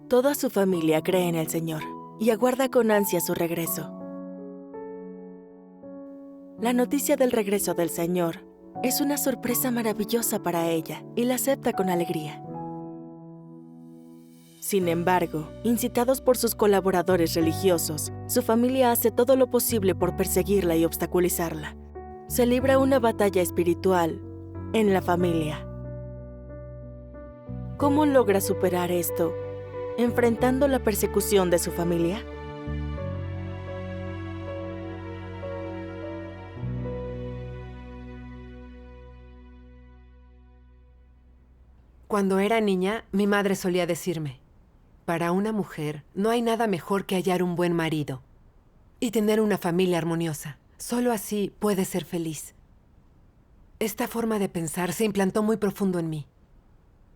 Toda su familia cree en el Señor y aguarda con ansia su regreso. La noticia del regreso del Señor es una sorpresa maravillosa para ella y la acepta con alegría. Sin embargo, incitados por sus colaboradores religiosos, su familia hace todo lo posible por perseguirla y obstaculizarla. Se libra una batalla espiritual en la familia. ¿Cómo logra superar esto, enfrentando la persecución de su familia? Cuando era niña, mi madre solía decirme: para una mujer no hay nada mejor que hallar un buen marido y tener una familia armoniosa. Solo así puede ser feliz. Esta forma de pensar se implantó muy profundo en mí.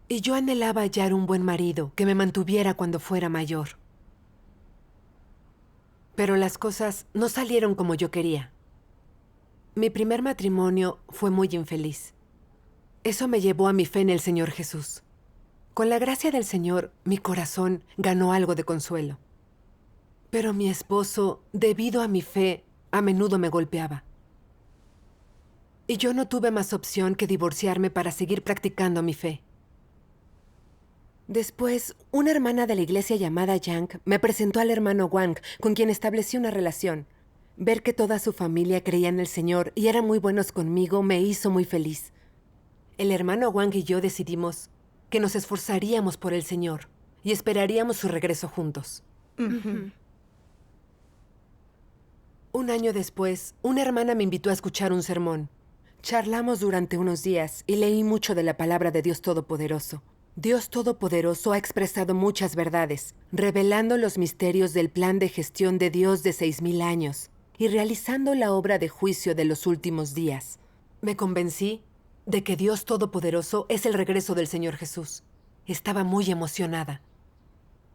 Y yo anhelaba hallar un buen marido que me mantuviera cuando fuera mayor. Pero las cosas no salieron como yo quería. Mi primer matrimonio fue muy infeliz. Eso me llevó a mi fe en el Señor Jesús. Con la gracia del Señor, mi corazón ganó algo de consuelo. Pero mi esposo, debido a mi fe, a menudo me golpeaba. Y yo no tuve más opción que divorciarme para seguir practicando mi fe. Después, una hermana de la iglesia llamada Yang me presentó al hermano Wang, con quien establecí una relación. Ver que toda su familia creía en el Señor y eran muy buenos conmigo me hizo muy feliz. El hermano Wang y yo decidimos que nos esforzaríamos por el Señor y esperaríamos su regreso juntos. Un año después, una hermana me invitó a escuchar un sermón. Charlamos durante unos días y leí mucho de la palabra de Dios Todopoderoso. Dios Todopoderoso ha expresado muchas verdades, revelando los misterios del plan de gestión de Dios de 6000 años y realizando la obra de juicio de los últimos días. Me convencí de que Dios Todopoderoso es el regreso del Señor Jesús. Estaba muy emocionada.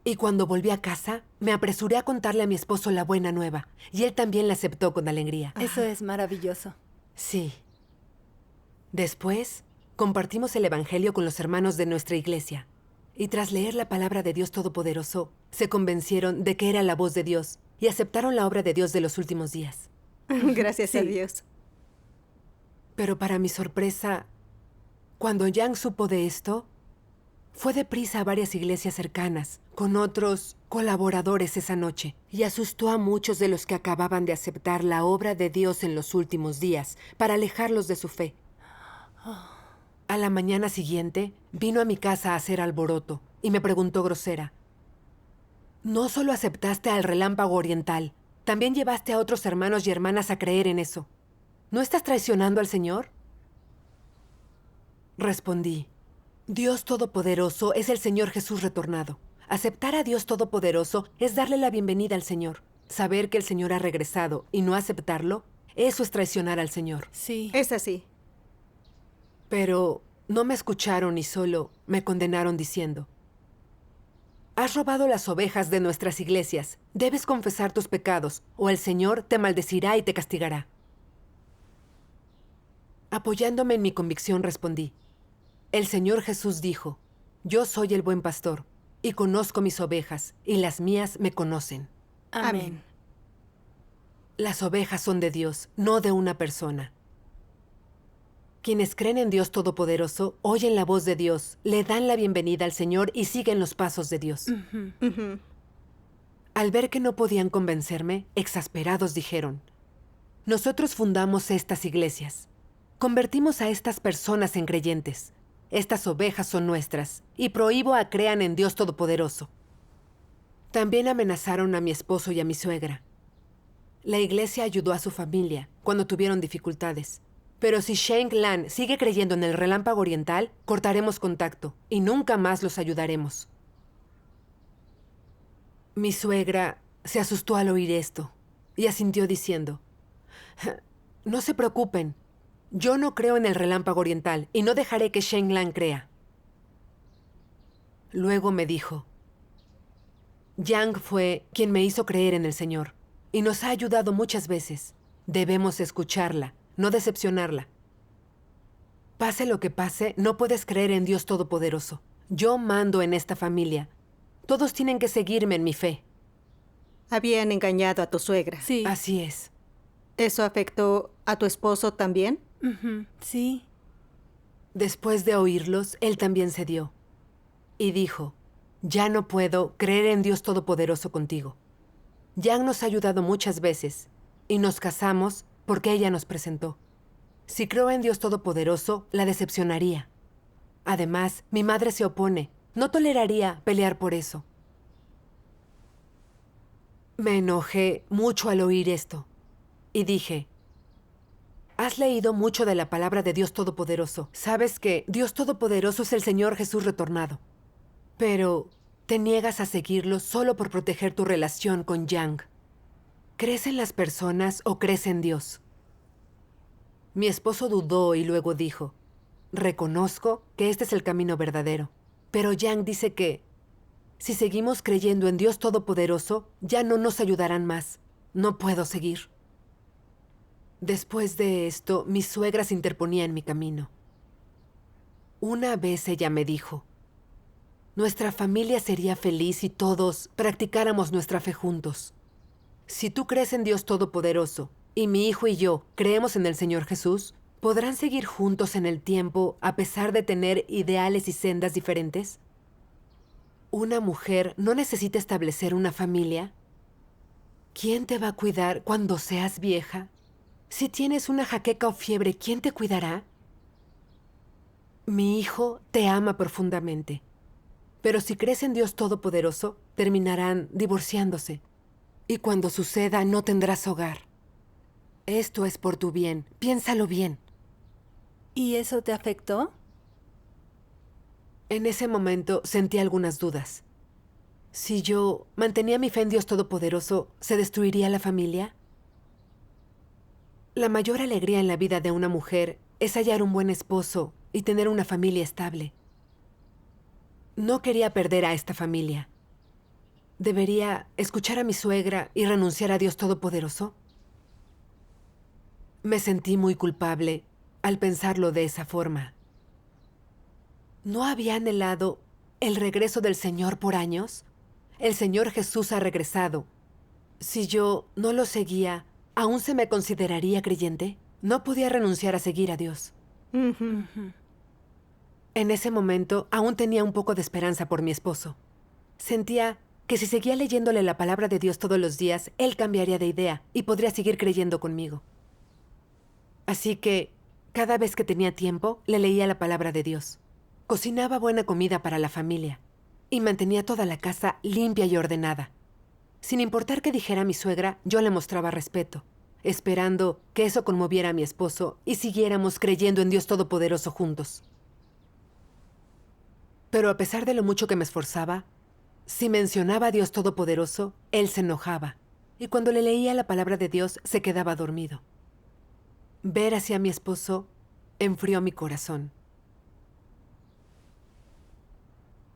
Y cuando volví a casa, me apresuré a contarle a mi esposo la buena nueva, y él también la aceptó con alegría. Eso es maravilloso. Sí. Después, compartimos el Evangelio con los hermanos de nuestra iglesia. Y tras leer la palabra de Dios Todopoderoso, se convencieron de que era la voz de Dios y aceptaron la obra de Dios de los últimos días. Gracias a Dios. Pero para mi sorpresa, cuando Yang supo de esto, fue deprisa a varias iglesias cercanas, con otros colaboradores esa noche, y asustó a muchos de los que acababan de aceptar la obra de Dios en los últimos días, para alejarlos de su fe. A la mañana siguiente, vino a mi casa a hacer alboroto, y me preguntó grosera: «¿No solo aceptaste al Relámpago Oriental, también llevaste a otros hermanos y hermanas a creer en eso? ¿No estás traicionando al Señor?». Respondí: Dios Todopoderoso es el Señor Jesús retornado. Aceptar a Dios Todopoderoso es darle la bienvenida al Señor. Saber que el Señor ha regresado y no aceptarlo, eso es traicionar al Señor. Sí. Es así. Pero no me escucharon y solo me condenaron diciendo: «Has robado las ovejas de nuestras iglesias. Debes confesar tus pecados, o el Señor te maldecirá y te castigará». Apoyándome en mi convicción, respondí: «El Señor Jesús dijo: yo soy el buen pastor, y conozco mis ovejas, y las mías me conocen». Amén. Las ovejas son de Dios, no de una persona. Quienes creen en Dios Todopoderoso oyen la voz de Dios, le dan la bienvenida al Señor y siguen los pasos de Dios. Al ver que no podían convencerme, exasperados dijeron: «Nosotros fundamos estas iglesias. Convertimos a estas personas en creyentes. Estas ovejas son nuestras, y prohíbo a crean en Dios Todopoderoso». También amenazaron a mi esposo y a mi suegra. La iglesia ayudó a su familia cuando tuvieron dificultades. Pero si Sheng Lan sigue creyendo en el Relámpago Oriental, cortaremos contacto y nunca más los ayudaremos. Mi suegra se asustó al oír esto y asintió diciendo: «No se preocupen. Yo no creo en el Relámpago Oriental y no dejaré que Sheng Lan crea». Luego me dijo: «Yang fue quien me hizo creer en el Señor y nos ha ayudado muchas veces. Debemos escucharla, no decepcionarla. Pase lo que pase, no puedes creer en Dios Todopoderoso. Yo mando en esta familia. Todos tienen que seguirme en mi fe. Habían engañado a tu suegra. Sí. Así es. ¿Eso afectó a tu esposo también? Ujú, sí. Después de oírlos, él también cedió. Y dijo, ya no puedo creer en Dios Todopoderoso contigo. Yang nos ha ayudado muchas veces y nos casamos porque ella nos presentó. Si creo en Dios Todopoderoso, la decepcionaría. Además, mi madre se opone. No toleraría pelear por eso. Me enojé mucho al oír esto y dije, has leído mucho de la palabra de Dios Todopoderoso. Sabes que Dios Todopoderoso es el Señor Jesús retornado. Pero te niegas a seguirlo solo por proteger tu relación con Yang. ¿Crees en las personas o crees en Dios? Mi esposo dudó y luego dijo, reconozco que este es el camino verdadero. Pero Yang dice que si seguimos creyendo en Dios Todopoderoso, ya no nos ayudarán más. No puedo seguir. Después de esto, mi suegra se interponía en mi camino. Una vez ella me dijo, nuestra familia sería feliz si todos practicáramos nuestra fe juntos. Si tú crees en Dios Todopoderoso y mi hijo y yo creemos en el Señor Jesús, ¿podrán seguir juntos en el tiempo a pesar de tener ideales y sendas diferentes? ¿Una mujer no necesita establecer una familia? ¿Quién te va a cuidar cuando seas vieja? Si tienes una jaqueca o fiebre, ¿quién te cuidará? Mi hijo te ama profundamente. Pero si crees en Dios Todopoderoso, terminarán divorciándose. Y cuando suceda, no tendrás hogar. Esto es por tu bien. Piénsalo bien. ¿Y eso te afectó? En ese momento sentí algunas dudas. Si yo mantenía mi fe en Dios Todopoderoso, ¿se destruiría la familia? La mayor alegría en la vida de una mujer es hallar un buen esposo y tener una familia estable. No quería perder a esta familia. ¿Debería escuchar a mi suegra y renunciar a Dios Todopoderoso? Me sentí muy culpable al pensarlo de esa forma. ¿No había anhelado el regreso del Señor por años? El Señor Jesús ha regresado. Si yo no lo seguía, ¿aún se me consideraría creyente? No podía renunciar a seguir a Dios. Ujú. En ese momento aún tenía un poco de esperanza por mi esposo. Sentía que si seguía leyéndole la palabra de Dios todos los días, él cambiaría de idea y podría seguir creyendo conmigo. Así que, cada vez que tenía tiempo, le leía la palabra de Dios. Cocinaba buena comida para la familia y mantenía toda la casa limpia y ordenada. Sin importar qué dijera mi suegra, yo le mostraba respeto, esperando que eso conmoviera a mi esposo y siguiéramos creyendo en Dios Todopoderoso juntos. Pero a pesar de lo mucho que me esforzaba, si mencionaba a Dios Todopoderoso, él se enojaba, y cuando le leía la palabra de Dios se quedaba dormido. Ver hacia mi esposo enfrió mi corazón.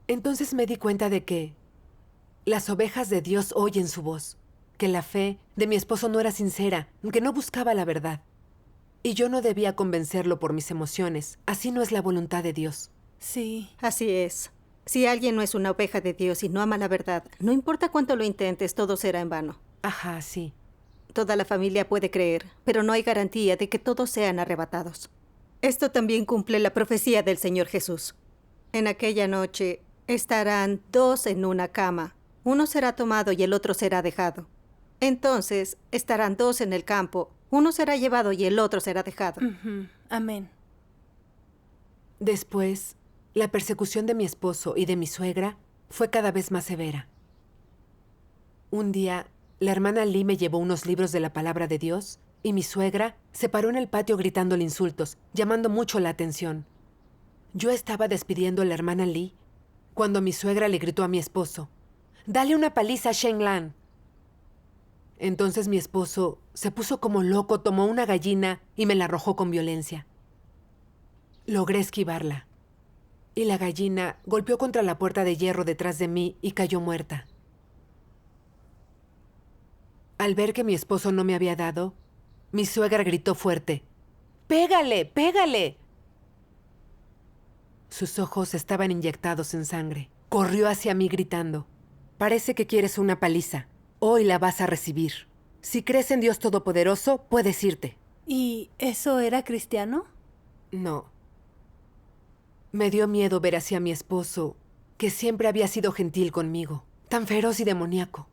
Entonces me di cuenta de que las ovejas de Dios oyen su voz, que la fe de mi esposo no era sincera, que no buscaba la verdad. Y yo no debía convencerlo por mis emociones. Así no es la voluntad de Dios. Sí. Así es. Si alguien no es una oveja de Dios y no ama la verdad, no importa cuánto lo intentes, todo será en vano. Ajá, sí. Toda la familia puede creer, pero no hay garantía de que todos sean arrebatados. Esto también cumple la profecía del Señor Jesús. En aquella noche estarán dos en una cama. Uno será tomado y el otro será dejado. Entonces estarán dos en el campo. Uno será llevado y el otro será dejado. Ujú, amén. Después, la persecución de mi esposo y de mi suegra fue cada vez más severa. Un día, la hermana Lee me llevó unos libros de la palabra de Dios y mi suegra se paró en el patio gritándole insultos, llamando mucho la atención. Yo estaba despidiendo a la hermana Lee cuando mi suegra le gritó a mi esposo, «Dale una paliza a Sheng Lan». Entonces mi esposo se puso como loco, tomó una gallina y me la arrojó con violencia. Logré esquivarla, y la gallina golpeó contra la puerta de hierro detrás de mí y cayó muerta. Al ver que mi esposo no me había dado, mi suegra gritó fuerte, «¡Pégale! ¡Pégale!». Sus ojos estaban inyectados en sangre. Corrió hacia mí gritando, parece que quieres una paliza. Hoy la vas a recibir. Si crees en Dios Todopoderoso, puedes irte. ¿Y eso era cristiano? No. Me dio miedo ver hacia mi esposo, que siempre había sido gentil conmigo, tan feroz y demoníaco.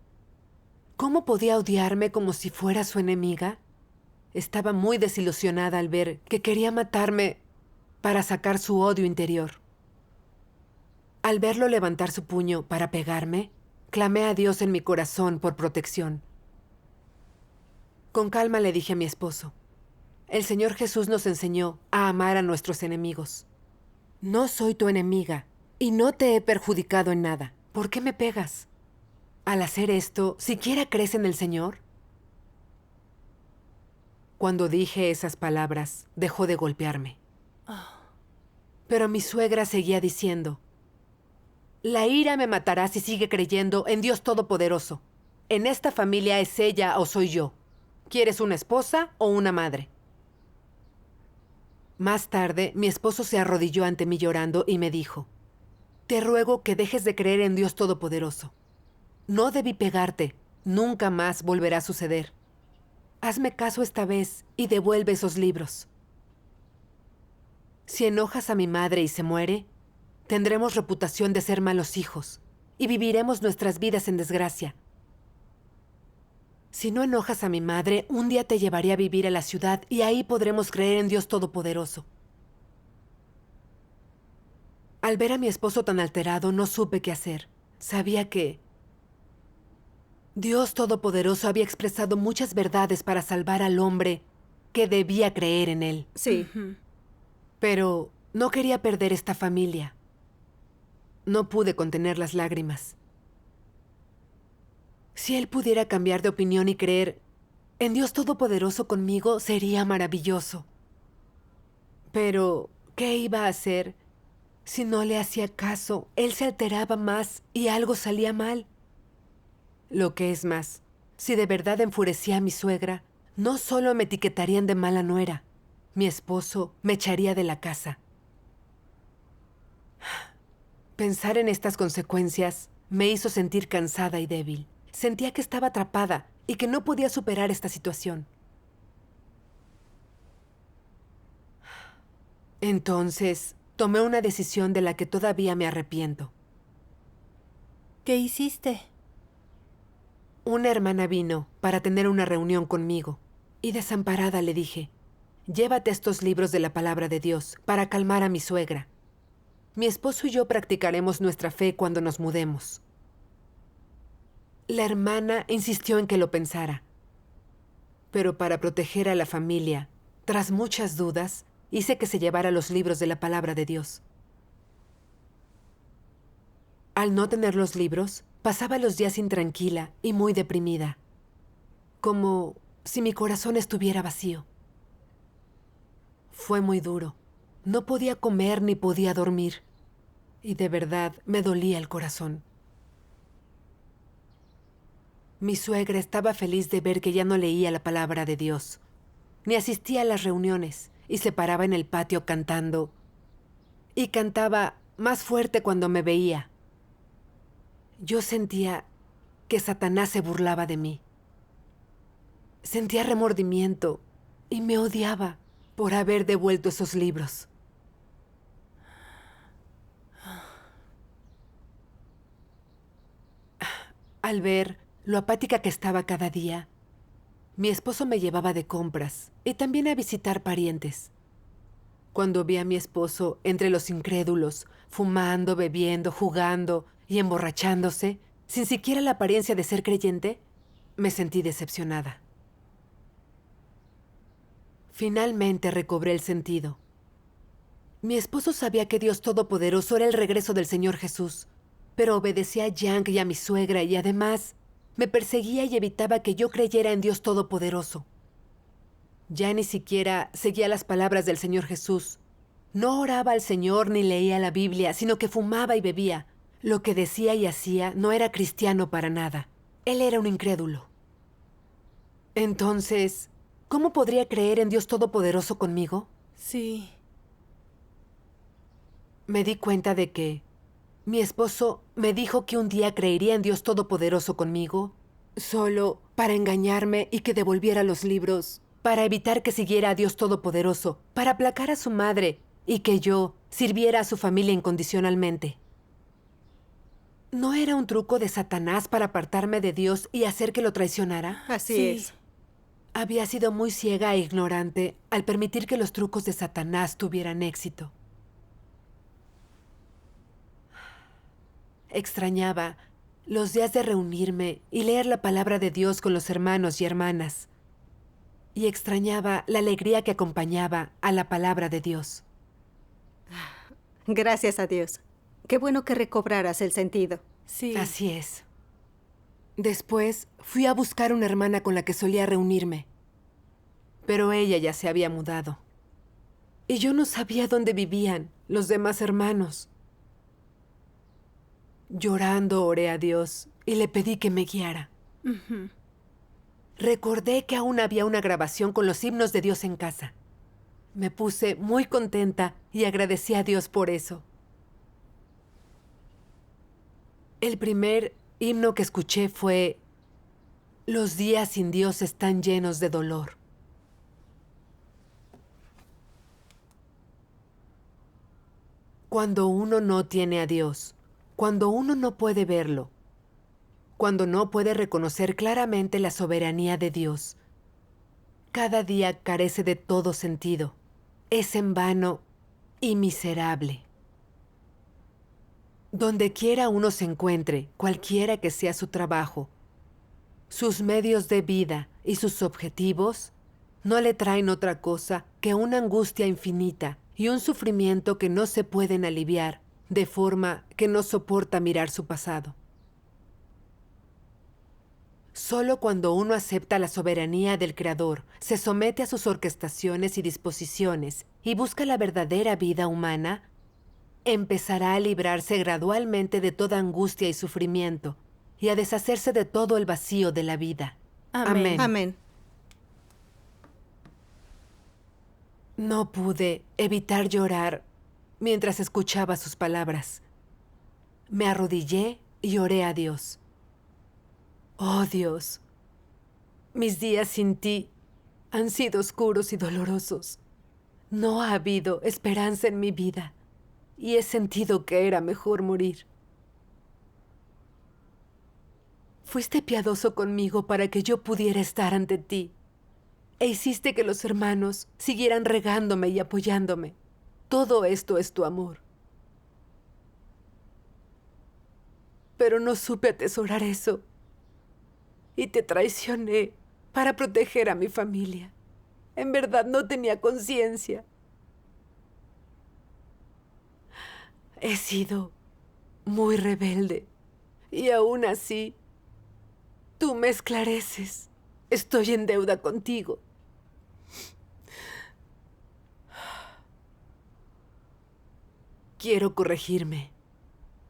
¿Cómo podía odiarme como si fuera su enemiga? Estaba muy desilusionada al ver que quería matarme para sacar su odio interior. Al verlo levantar su puño para pegarme, clamé a Dios en mi corazón por protección. Con calma le dije a mi esposo: el Señor Jesús nos enseñó a amar a nuestros enemigos. No soy tu enemiga y no te he perjudicado en nada. ¿Por qué me pegas? Al hacer esto, ¿siquiera crees en el Señor? Cuando dije esas palabras, dejó de golpearme. Pero mi suegra seguía diciendo: la ira me matará si sigue creyendo en Dios Todopoderoso. En esta familia es ella o soy yo. ¿Quieres una esposa o una madre? Más tarde, mi esposo se arrodilló ante mí llorando y me dijo: te ruego que dejes de creer en Dios Todopoderoso. No debí pegarte. Nunca más volverá a suceder. Hazme caso esta vez y devuelve esos libros. Si enojas a mi madre y se muere, tendremos reputación de ser malos hijos y viviremos nuestras vidas en desgracia. Si no enojas a mi madre, un día te llevaré a vivir a la ciudad y ahí podremos creer en Dios Todopoderoso. Al ver a mi esposo tan alterado, no supe qué hacer. Sabía que Dios Todopoderoso había expresado muchas verdades para salvar al hombre que debía creer en él. Sí. Pero no quería perder esta familia. No pude contener las lágrimas. Si él pudiera cambiar de opinión y creer en Dios Todopoderoso conmigo, sería maravilloso. Pero, ¿qué iba a hacer? Si no le hacía caso, él se alteraba más y algo salía mal. Lo que es más, si de verdad enfurecía a mi suegra, no solo me etiquetarían de mala nuera, mi esposo me echaría de la casa. Pensar en estas consecuencias me hizo sentir cansada y débil. Sentía que estaba atrapada y que no podía superar esta situación. Entonces, tomé una decisión de la que todavía me arrepiento. ¿Qué hiciste? Una hermana vino para tener una reunión conmigo y desamparada le dije: llévate estos libros de la palabra de Dios para calmar a mi suegra. Mi esposo y yo practicaremos nuestra fe cuando nos mudemos. La hermana insistió en que lo pensara. Pero para proteger a la familia, tras muchas dudas, hice que se llevara los libros de la palabra de Dios. Al no tener los libros, pasaba los días intranquila y muy deprimida, como si mi corazón estuviera vacío. Fue muy duro. No podía comer ni podía dormir. Y de verdad me dolía el corazón. Mi suegra estaba feliz de ver que ya no leía la palabra de Dios, ni asistía a las reuniones, y se paraba en el patio cantando. Y cantaba más fuerte cuando me veía. Yo sentía que Satanás se burlaba de mí. Sentía remordimiento y me odiaba por haber devuelto esos libros. Al ver lo apática que estaba cada día, mi esposo me llevaba de compras y también a visitar parientes. Cuando vi a mi esposo entre los incrédulos, fumando, bebiendo, jugando y emborrachándose, sin siquiera la apariencia de ser creyente, me sentí decepcionada. Finalmente recobré el sentido. Mi esposo sabía que Dios Todopoderoso era el regreso del Señor Jesús, pero obedecía a Yang y a mi suegra y además me perseguía y evitaba que yo creyera en Dios Todopoderoso. Ya ni siquiera seguía las palabras del Señor Jesús. No oraba al Señor ni leía la Biblia, sino que fumaba y bebía. Lo que decía y hacía no era cristiano para nada. Él era un incrédulo. Entonces, ¿cómo podría creer en Dios Todopoderoso conmigo? Sí. Me di cuenta de que Mi esposo me dijo que un día creería en Dios Todopoderoso conmigo, solo para engañarme y que devolviera los libros, para evitar que siguiera a Dios Todopoderoso, para aplacar a su madre y que yo sirviera a su familia incondicionalmente. ¿No era un truco de Satanás para apartarme de Dios y hacer que lo traicionara? Así Sí. es. Había sido muy ciega e ignorante al permitir que los trucos de Satanás tuvieran éxito. Extrañaba los días de reunirme y leer la palabra de Dios con los hermanos y hermanas. Y extrañaba la alegría que acompañaba a la palabra de Dios. Gracias a Dios. Qué bueno que recobraras el sentido. Sí. Así es. Después fui a buscar una hermana con la que solía reunirme. Pero ella ya se había mudado. Y yo no sabía dónde vivían los demás hermanos. Llorando oré a Dios y le pedí que me guiara. Recordé que aún había una grabación con los himnos de Dios en casa. Me puse muy contenta y agradecí a Dios por eso. El primer himno que escuché fue: Los días sin Dios están llenos de dolor. Cuando uno no tiene a Dios, cuando uno no puede verlo, cuando no puede reconocer claramente la soberanía de Dios, cada día carece de todo sentido, es en vano y miserable. Donde quiera uno se encuentre, cualquiera que sea su trabajo, sus medios de vida y sus objetivos, no le traen otra cosa que una angustia infinita y un sufrimiento que no se pueden aliviar, de forma que no soporta mirar su pasado. Solo cuando uno acepta la soberanía del Creador, se somete a sus orquestaciones y disposiciones y busca la verdadera vida humana, empezará a librarse gradualmente de toda angustia y sufrimiento y a deshacerse de todo el vacío de la vida. Amén. Amén. No pude evitar llorar mientras escuchaba sus palabras. Me arrodillé y oré a Dios. Oh Dios, mis días sin ti han sido oscuros y dolorosos. No ha habido esperanza en mi vida y he sentido que era mejor morir. Fuiste piadoso conmigo para que yo pudiera estar ante ti, e hiciste que los hermanos siguieran regándome y apoyándome. Todo esto es tu amor. Pero no supe atesorar eso, y te traicioné para proteger a mi familia. En verdad no tenía conciencia. He sido muy rebelde, y aún así, tú me esclareces. Estoy en deuda contigo. Quiero corregirme.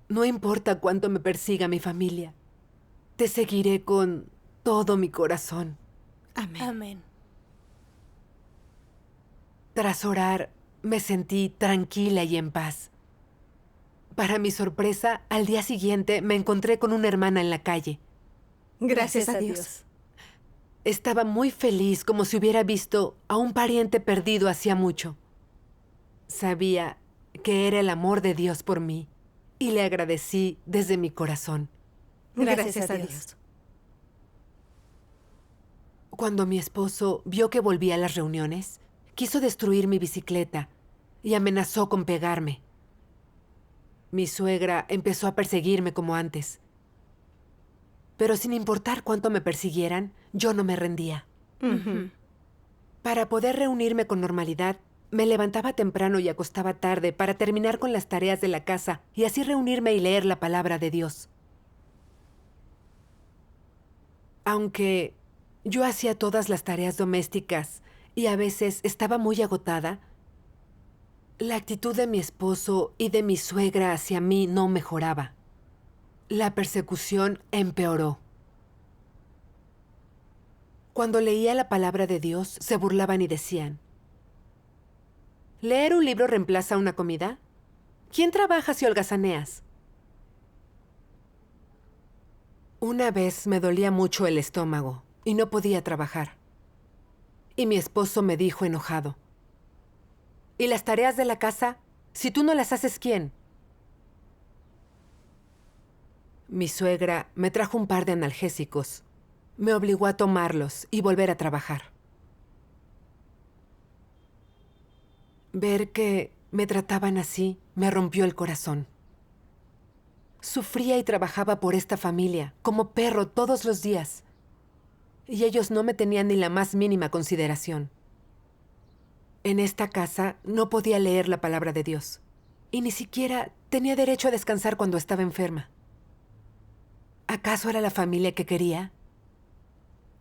No importa cuánto me persiga mi familia. Te seguiré con todo mi corazón. Amén. Amén. Tras orar, me sentí tranquila y en paz. Para mi sorpresa, al día siguiente me encontré con una hermana en la calle. Gracias a Dios. Estaba muy feliz, como si hubiera visto a un pariente perdido hacía mucho. Sabía que era el amor de Dios por mí y le agradecí desde mi corazón. Gracias a Dios. Cuando mi esposo vio que volví a las reuniones, quiso destruir mi bicicleta y amenazó con pegarme. Mi suegra empezó a perseguirme como antes. Pero sin importar cuánto me persiguieran, yo no me rendía. Para poder reunirme con normalidad, me levantaba temprano y acostaba tarde para terminar con las tareas de la casa y así reunirme y leer la palabra de Dios. Aunque yo hacía todas las tareas domésticas y a veces estaba muy agotada, la actitud de mi esposo y de mi suegra hacia mí no mejoraba. La persecución empeoró. Cuando leía la palabra de Dios, se burlaban y decían: ¿leer un libro reemplaza una comida? ¿Quién trabaja si holgazaneas? Una vez me dolía mucho el estómago y no podía trabajar. Y mi esposo me dijo enojado: ¿y las tareas de la casa? Si tú no las haces, ¿quién? Mi suegra me trajo un par de analgésicos. Me obligó a tomarlos y volver a trabajar. Ver que me trataban así me rompió el corazón. Sufría y trabajaba por esta familia, como perro todos los días. Y ellos no me tenían ni la más mínima consideración. En esta casa no podía leer la palabra de Dios. Y ni siquiera tenía derecho a descansar cuando estaba enferma. ¿Acaso era la familia que quería?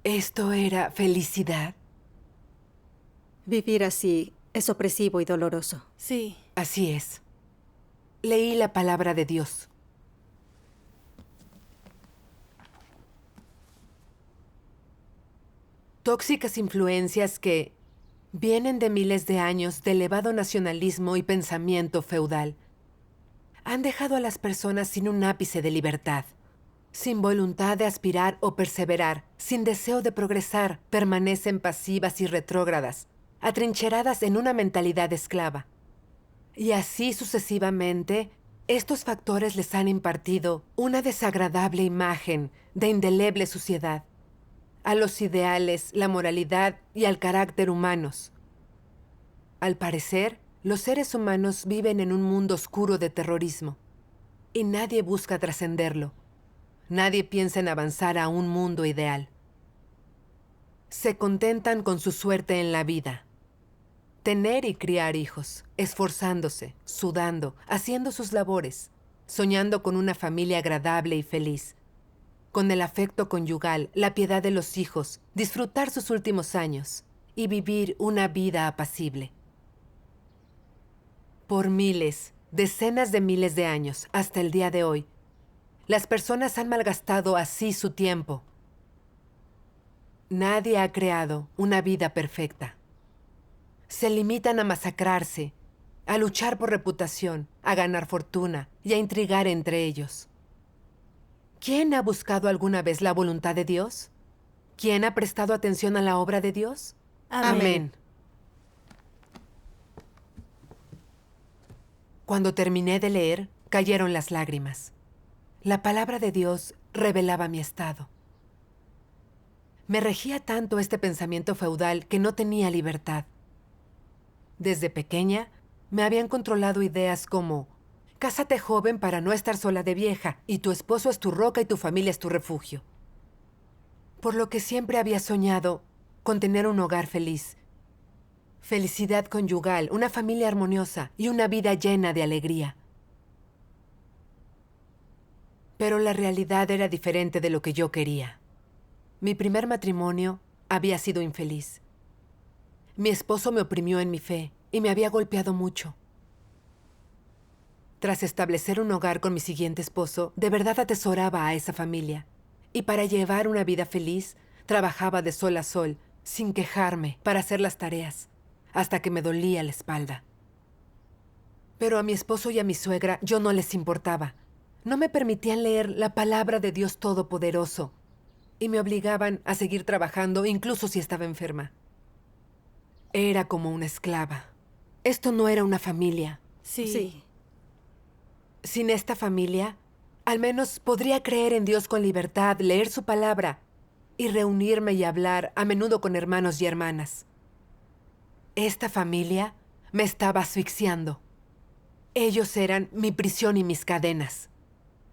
¿Esto era felicidad? Vivir así es opresivo y doloroso. Sí. Así es. Leí la palabra de Dios. Tóxicas influencias que vienen de miles de años de elevado nacionalismo y pensamiento feudal han dejado a las personas sin un ápice de libertad, sin voluntad de aspirar o perseverar, sin deseo de progresar, permanecen pasivas y retrógradas, atrincheradas en una mentalidad esclava. Y así sucesivamente, estos factores les han impartido una desagradable imagen de indeleble suciedad a los ideales, la moralidad y al carácter humanos. Al parecer, los seres humanos viven en un mundo oscuro de terrorismo, y nadie busca trascenderlo. Nadie piensa en avanzar a un mundo ideal. Se contentan con su suerte en la vida. Tener y criar hijos, esforzándose, sudando, haciendo sus labores, soñando con una familia agradable y feliz, con el afecto conyugal, la piedad de los hijos, disfrutar sus últimos años y vivir una vida apacible. Por miles, decenas de miles de años, hasta el día de hoy, las personas han malgastado así su tiempo. Nadie ha creado una vida perfecta. Se limitan a masacrarse, a luchar por reputación, a ganar fortuna y a intrigar entre ellos. ¿Quién ha buscado alguna vez la voluntad de Dios? ¿Quién ha prestado atención a la obra de Dios? Amén. Cuando terminé de leer, cayeron las lágrimas. La palabra de Dios revelaba mi estado. Me regía tanto este pensamiento feudal que no tenía libertad. Desde pequeña, me habían controlado ideas como: cásate joven para no estar sola de vieja, y tu esposo es tu roca y tu familia es tu refugio. Por lo que siempre había soñado con tener un hogar feliz, felicidad conyugal, una familia armoniosa y una vida llena de alegría. Pero la realidad era diferente de lo que yo quería. Mi primer matrimonio había sido infeliz. Mi esposo me oprimió en mi fe y me había golpeado mucho. Tras establecer un hogar con mi siguiente esposo, de verdad atesoraba a esa familia. Y para llevar una vida feliz, trabajaba de sol a sol, sin quejarme, para hacer las tareas, hasta que me dolía la espalda. Pero a mi esposo y a mi suegra yo no les importaba. No me permitían leer la palabra de Dios Todopoderoso y me obligaban a seguir trabajando incluso si estaba enferma. Era como una esclava. Esto no era una familia. Sí. Sin esta familia, al menos podría creer en Dios con libertad, leer su palabra y reunirme y hablar a menudo con hermanos y hermanas. Esta familia me estaba asfixiando. Ellos eran mi prisión y mis cadenas.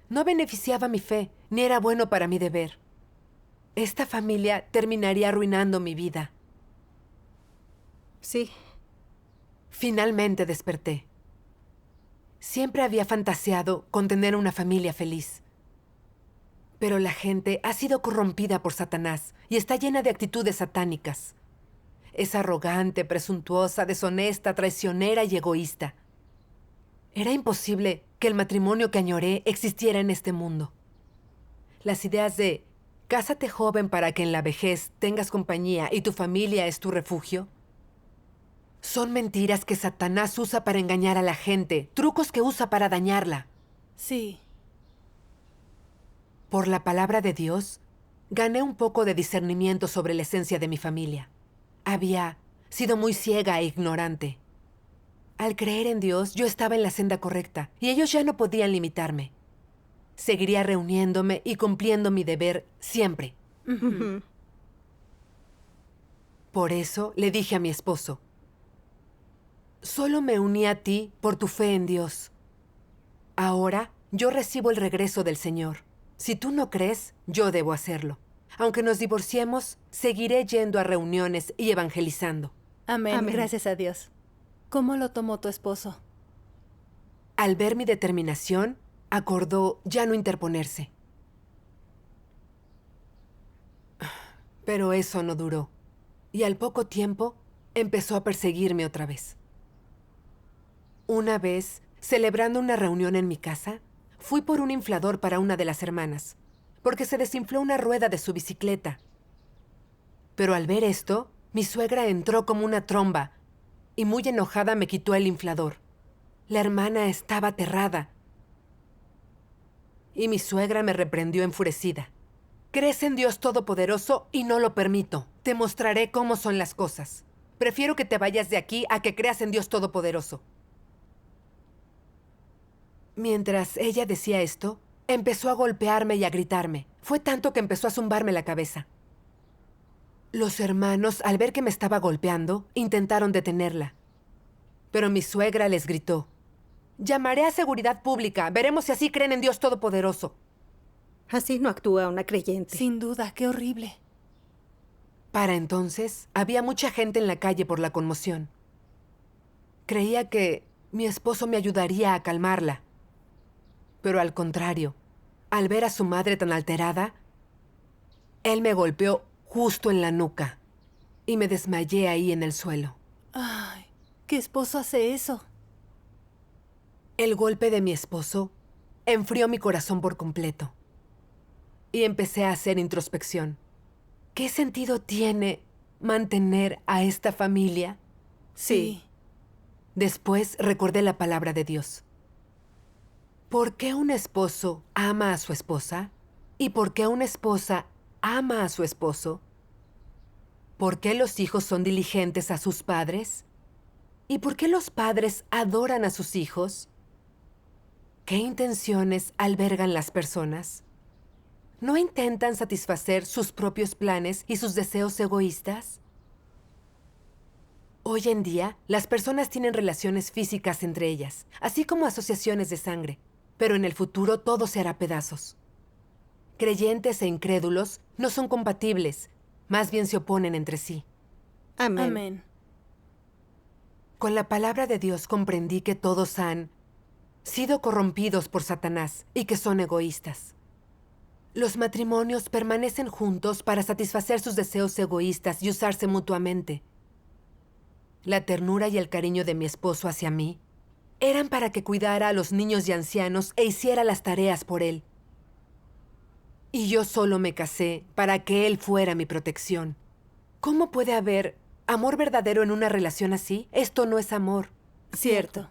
No beneficiaba mi fe, ni era bueno para mi deber. Esta familia terminaría arruinando mi vida. Sí. Finalmente desperté. Siempre había fantaseado con tener una familia feliz. Pero la gente ha sido corrompida por Satanás y está llena de actitudes satánicas. Es arrogante, presuntuosa, deshonesta, traicionera y egoísta. Era imposible que el matrimonio que añoré existiera en este mundo. Las ideas de cásate joven para que en la vejez tengas compañía y tu familia es tu refugio son mentiras que Satanás usa para engañar a la gente, trucos que usa para dañarla. Sí. por la palabra de Dios, gané un poco de discernimiento sobre la esencia de mi familia. Había sido muy ciega e ignorante. Al creer en Dios, yo estaba en la senda correcta y ellos ya no podían limitarme. Seguiría reuniéndome y cumpliendo mi deber siempre. Ujú. Por eso le dije a mi esposo, solo me uní a ti por tu fe en Dios. Ahora yo recibo el regreso del Señor. Si tú no crees, yo debo hacerlo. Aunque nos divorciemos, seguiré yendo a reuniones y evangelizando. Amén. Amén. Gracias a Dios. ¿Cómo lo tomó tu esposo? Al ver mi determinación, acordó ya no interponerse. Pero eso no duró, y al poco tiempo empezó a perseguirme otra vez. Una vez, celebrando una reunión en mi casa, fui por un inflador para una de las hermanas, porque se desinfló una rueda de su bicicleta. Pero al ver esto, mi suegra entró como una tromba y muy enojada me quitó el inflador. La hermana estaba aterrada y mi suegra me reprendió enfurecida. Crees en Dios Todopoderoso y no lo permito. Te mostraré cómo son las cosas. Prefiero que te vayas de aquí a que creas en Dios Todopoderoso. Mientras ella decía esto, empezó a golpearme y a gritarme. Fue tanto que empezó a zumbarme la cabeza. Los hermanos, al ver que me estaba golpeando, intentaron detenerla. Pero mi suegra les gritó: llamaré a seguridad pública. Veremos si así creen en Dios Todopoderoso. Así no actúa una creyente. Sin duda, qué horrible. Para entonces, había mucha gente en la calle por la conmoción. Creía que mi esposo me ayudaría a calmarla. Pero al contrario, al ver a su madre tan alterada, él me golpeó justo en la nuca y me desmayé ahí en el suelo. Ay, ¿qué esposo hace eso? El golpe de mi esposo enfrió mi corazón por completo. Y empecé a hacer introspección. ¿Qué sentido tiene mantener a esta familia? Sí. Después recordé la palabra de Dios. ¿Por qué un esposo ama a su esposa? ¿Y por qué una esposa ama a su esposo? ¿Por qué los hijos son diligentes a sus padres? ¿Y por qué los padres adoran a sus hijos? ¿Qué intenciones albergan las personas? ¿No intentan satisfacer sus propios planes y sus deseos egoístas? Hoy en día, las personas tienen relaciones físicas entre ellas, así como asociaciones de sangre, pero en el futuro todo se hará pedazos. Creyentes e incrédulos no son compatibles, más bien se oponen entre sí. Amén. Amén. Con la palabra de Dios comprendí que todos han sido corrompidos por Satanás y que son egoístas. Los matrimonios permanecen juntos para satisfacer sus deseos egoístas y usarse mutuamente. La ternura y el cariño de mi esposo hacia mí eran para que cuidara a los niños y ancianos e hiciera las tareas por él. Y yo solo me casé para que él fuera mi protección. ¿Cómo puede haber amor verdadero en una relación así? Esto no es amor. Cierto.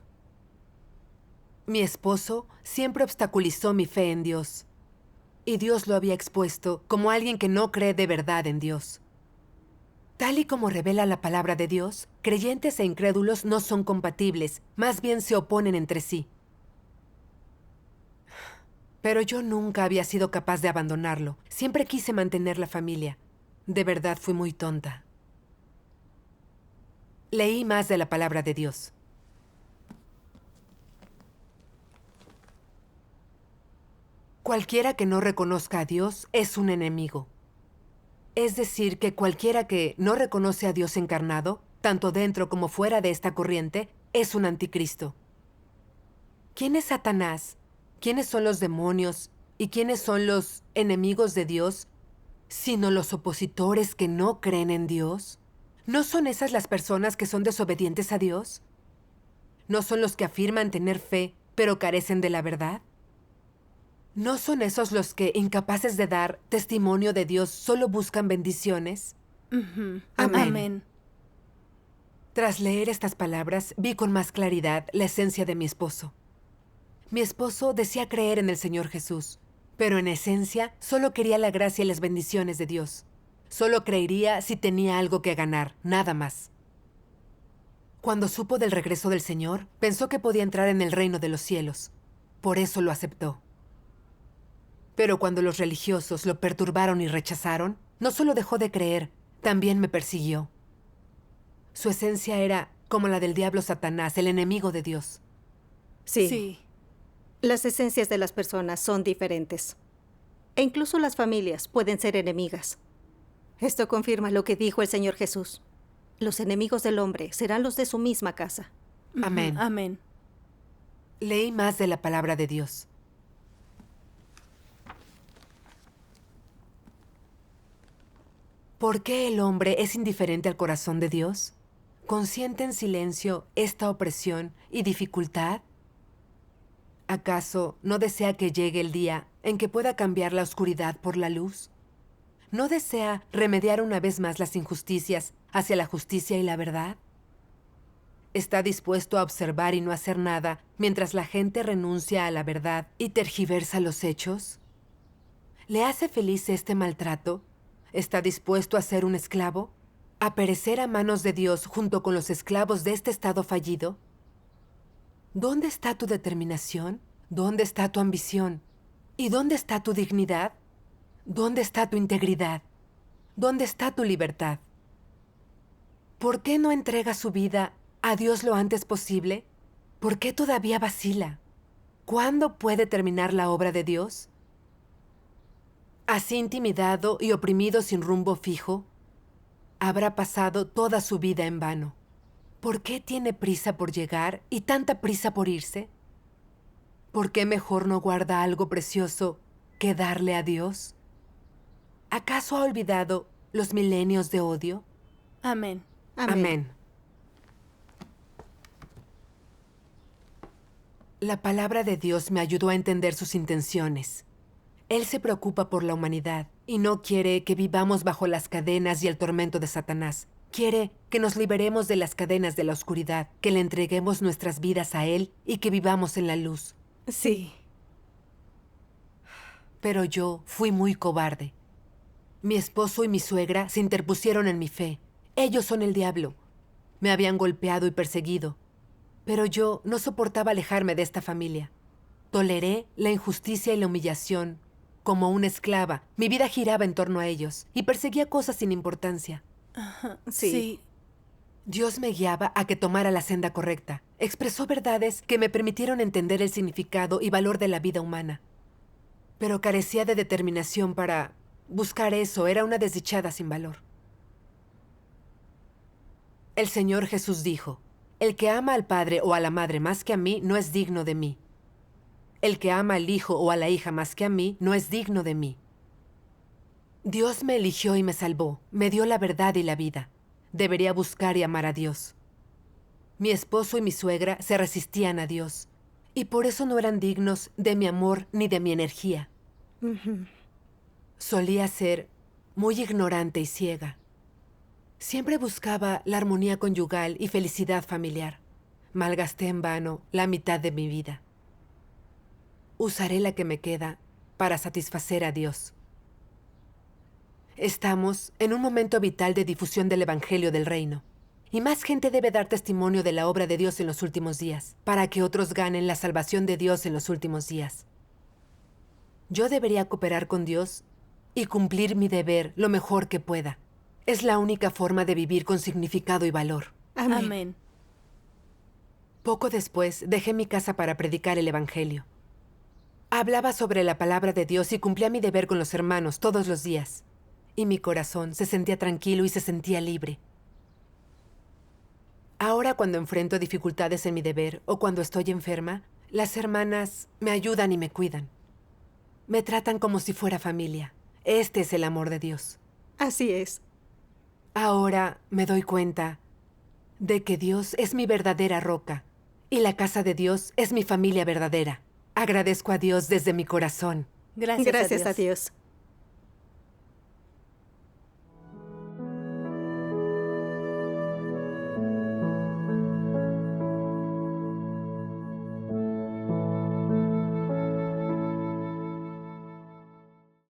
Mi esposo siempre obstaculizó mi fe en Dios. Y Dios lo había expuesto como alguien que no cree de verdad en Dios. Tal y como revela la palabra de Dios, creyentes e incrédulos no son compatibles, más bien se oponen entre sí. Pero yo nunca había sido capaz de abandonarlo. Siempre quise mantener la familia. De verdad fui muy tonta. Leí más de la palabra de Dios. Cualquiera que no reconozca a Dios es un enemigo. Es decir, que cualquiera que no reconoce a Dios encarnado, tanto dentro como fuera de esta corriente, es un anticristo. ¿Quién es Satanás? ¿Quiénes son los demonios? ¿Y quiénes son los enemigos de Dios? Sino los opositores que no creen en Dios. ¿No son esas las personas que son desobedientes a Dios? ¿No son los que afirman tener fe, pero carecen de la verdad? ¿No son esos los que, incapaces de dar testimonio de Dios, solo buscan bendiciones? Ujú. Amén. Amén. Tras leer estas palabras, vi con más claridad la esencia de mi esposo. Mi esposo decía creer en el Señor Jesús, Pero en esencia, solo quería la gracia y las bendiciones de Dios. Solo creería si tenía algo que ganar, nada más. Cuando supo del regreso del Señor, pensó que podía entrar en el reino de los cielos. Por eso lo aceptó. Pero cuando los religiosos lo perturbaron y rechazaron, no solo dejó de creer, también me persiguió. Su esencia era como la del diablo Satanás, el enemigo de Dios. Sí. Las esencias de las personas son diferentes. E incluso las familias pueden ser enemigas. Esto confirma lo que dijo el Señor Jesús. Los enemigos del hombre serán los de su misma casa. Amén. Amén. Leí más de la palabra de Dios. ¿Por qué el hombre es indiferente al corazón de Dios? ¿Consiente en silencio esta opresión y dificultad? ¿Acaso no desea que llegue el día en que pueda cambiar la oscuridad por la luz? ¿No desea remediar una vez más las injusticias hacia la justicia y la verdad? ¿Está dispuesto a observar y no hacer nada mientras la gente renuncia a la verdad y tergiversa los hechos? ¿Le hace feliz este maltrato? ¿Está dispuesto a ser un esclavo? ¿A perecer a manos de Dios junto con los esclavos de este estado fallido? ¿Dónde está tu determinación? ¿Dónde está tu ambición? ¿Y dónde está tu dignidad? ¿Dónde está tu integridad? ¿Dónde está tu libertad? ¿Por qué no entrega su vida a Dios lo antes posible? ¿Por qué todavía vacila? ¿Cuándo puede terminar la obra de Dios? Así intimidado y oprimido sin rumbo fijo, habrá pasado toda su vida en vano. ¿Por qué tiene prisa por llegar y tanta prisa por irse? ¿Por qué mejor no guarda algo precioso que darle a Dios? ¿Acaso ha olvidado los milenios de odio? Amén. Amén. La palabra de Dios me ayudó a entender sus intenciones. Él se preocupa por la humanidad y no quiere que vivamos bajo las cadenas y el tormento de Satanás. Quiere que nos liberemos de las cadenas de la oscuridad, que le entreguemos nuestras vidas a Él y que vivamos en la luz. Sí. Pero yo fui muy cobarde. Mi esposo y mi suegra se interpusieron en mi fe. Ellos son el diablo. Me habían golpeado y perseguido. Pero yo no soportaba alejarme de esta familia. Toleré la injusticia y la humillación. Como una esclava, mi vida giraba en torno a ellos y perseguía cosas sin importancia. Sí. Dios me guiaba a que tomara la senda correcta. Expresó verdades que me permitieron entender el significado y valor de la vida humana. Pero carecía de determinación para buscar eso. Era una desdichada sin valor. El Señor Jesús dijo: el que ama al padre o a la madre más que a mí no es digno de mí. El que ama al hijo o a la hija más que a mí no es digno de mí. Dios me eligió y me salvó, me dio la verdad y la vida. Debería buscar y amar a Dios. Mi esposo y mi suegra se resistían a Dios, y por eso no eran dignos de mi amor ni de mi energía. Solía ser muy ignorante y ciega. Siempre buscaba la armonía conyugal y felicidad familiar. Malgasté en vano la mitad de mi vida. Usaré la que me queda para satisfacer a Dios. Estamos en un momento vital de difusión del Evangelio del Reino, y más gente debe dar testimonio de la obra de Dios en los últimos días, para que otros ganen la salvación de Dios en los últimos días. Yo debería cooperar con Dios y cumplir mi deber lo mejor que pueda. Es la única forma de vivir con significado y valor. Amén. Poco después, dejé mi casa para predicar el Evangelio. Hablaba sobre la palabra de Dios y cumplía mi deber con los hermanos todos los días. Y mi corazón se sentía tranquilo y se sentía libre. Ahora, cuando enfrento dificultades en mi deber o cuando estoy enferma, las hermanas me ayudan y me cuidan. Me tratan como si fuera familia. Este es el amor de Dios. Así es. Ahora me doy cuenta de que Dios es mi verdadera roca y la casa de Dios es mi familia verdadera. Agradezco a Dios desde mi corazón. Gracias Gracias a a Dios. Dios.